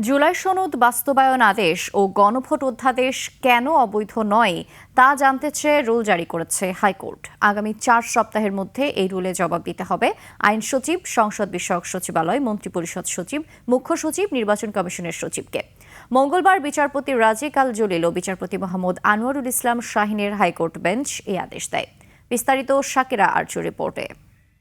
জুলাই সনদ বাস্তবায়ন আদেশ ও গণভোট অধ্যাদেশ কেন অবৈধ নয় তা জানতে চেয়ে রুল জারি করেছে হাইকোর্ট। আগামী 4 সপ্তাহের মধ্যে এই রুলে জবাব দিতে হবে আইন সচিব, সংসদ বিষয়ক সচিবালয়, মন্ত্রিপরিষদ সচিব, মুখ্য সচিব, নির্বাচন কমিশনের সচিবকে। মঙ্গলবার বিচারপতি রাজিক আল জলিল ও বিচারপতি মোহাম্মদ আনোয়ারুল ইসলাম শাহিনের হাইকোর্ট বেঞ্চ এই আদেশ দেয়। বিস্তারিত শাকিরা আরজু রিপোর্টে।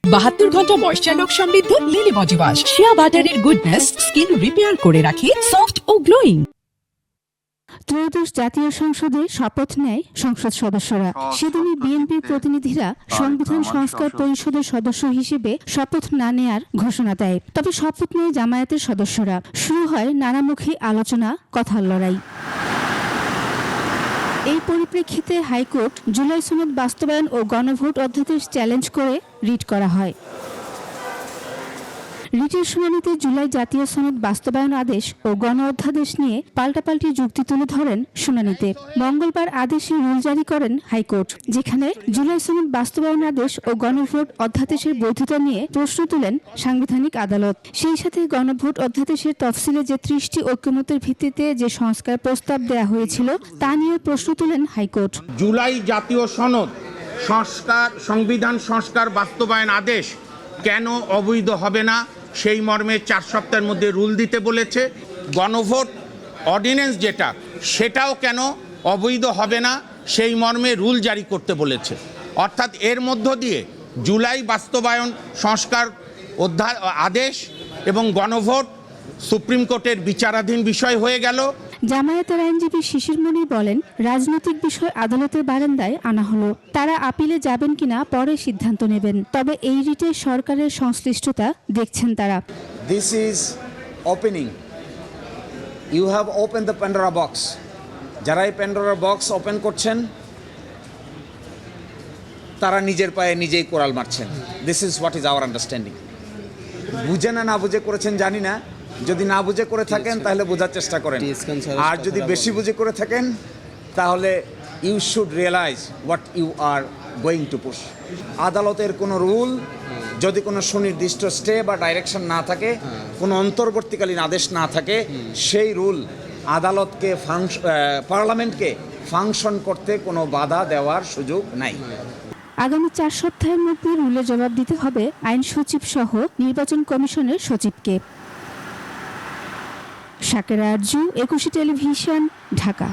72 ঘন্টা ময়েশ্চার লক সমৃদ্ধ লিলি বডি ওয়াশ শিয়া বাটারের গুডনেস স্কিন রিপেয়ার করে রাখে সফট ও গ্লোয়িং। ত্রয়োদশ জাতীয় সংসদে শপথ নেয় সংসদ সদস্যরা। সেদিনই বিএনপির প্রতিনিধিরা সংবিধান সংস্কার পরিষদের সদস্য হিসেবে শপথ না নেয়ার ঘোষণা দেয়। তবে শপথ নেয় জামায়াতের সদস্যরা। শুরু হয় নানামুখী আলোচনা, কথার লড়াই। এই পরিপ্রেক্ষিতে হাইকোর্ট জুলাই সনদ বাস্তবায়ন ও গণভোট অধ্যাদেশ চ্যালেঞ্জ করে রিট করা হয়। রিটের শুনানিতে জুলাই জাতীয় সনদ বাস্তবায়ন আদেশ ও গণ অধ্যাদেশ নিয়ে পাল্টাপাল্টি যুক্তি তুলে ধরেন শুনানিতে। মঙ্গলবার আদেশে রুল জারি করেন হাইকোর্ট, যেখানে জুলাই সনদ বাস্তবায়ন আদেশ ও গণভোট অধ্যাদেশের বৈধতা নিয়ে প্রশ্ন তুলেন সাংবিধানিক আদালত। সেই সাথে গণভোট অধ্যাদেশের তফসিলে যে 30টি ঐকমত্যের ভিত্তিতে যে সংস্কার প্রস্তাব দেয়া হয়েছিল তা নিয়ে প্রশ্ন তুলেন হাইকোর্ট। জুলাই জাতীয় সনদ সংবিধান সংস্কার বাস্তবায়ন আদেশ কেন অবৈধ হবে না সেই মর্মে 4 সপ্তাহের মধ্যে রুল দিতে বলেছে। গণভোট অর্ডিন্যান্স যেটা সেটাও কেন অবৈধ হবে না সেই মর্মে রুল জারি করতে বলেছে। অর্থাৎ এর মধ্য দিয়ে জুলাই বাস্তবায়ন সংস্কার আদেশ এবং গণভোট সুপ্রিম কোর্টের বিচারাধীন বিষয় হয়ে গেল। জামায়াতের আইনজীবী শিশির মনির বলেন, রাজনৈতিক বিষয় আদালতের বারান্দায় আনা হলো। তারা আপিলে যাবেন কিনা পরে সিদ্ধান্ত নেবেন। তবে এই রিটে সরকারের সংশ্লিষ্টতা দেখছেন তারা। This is opening. You have opened the Pandora box. যারা এই Pandora box ওপেন করছেন তারা নিজের পায়ে নিজেই কোড়াল মারছেন। This is what is our understanding. বুঝে না বুঝে করেছেন জানি না। যদি না বুঝে করে থাকেন তাহলে বোঝার চেষ্টা করেন, আর যদি বেশি বুঝে করে থাকেন তাহলে you should realize what you are going to push. আদালতের কোনো রুল যদি কোনো সুনির্দিষ্ট স্টে বা ডাইরেকশন না থাকে, কোনো অন্তর্বর্তীকালীন আদেশ না থাকে, সেই রুল আদালতকে পার্লামেন্টকে ফাংশন করতে কোনো বাধা দেওয়ার সুযোগ নাই। আগামী 4 সপ্তাহের মধ্যে রুলে জবাব দিতে হবে আইন সচিব সহ নির্বাচন কমিশনের সচিবকে। শাকিরা আরজু, 21 টেলিভিশন, ঢাকা।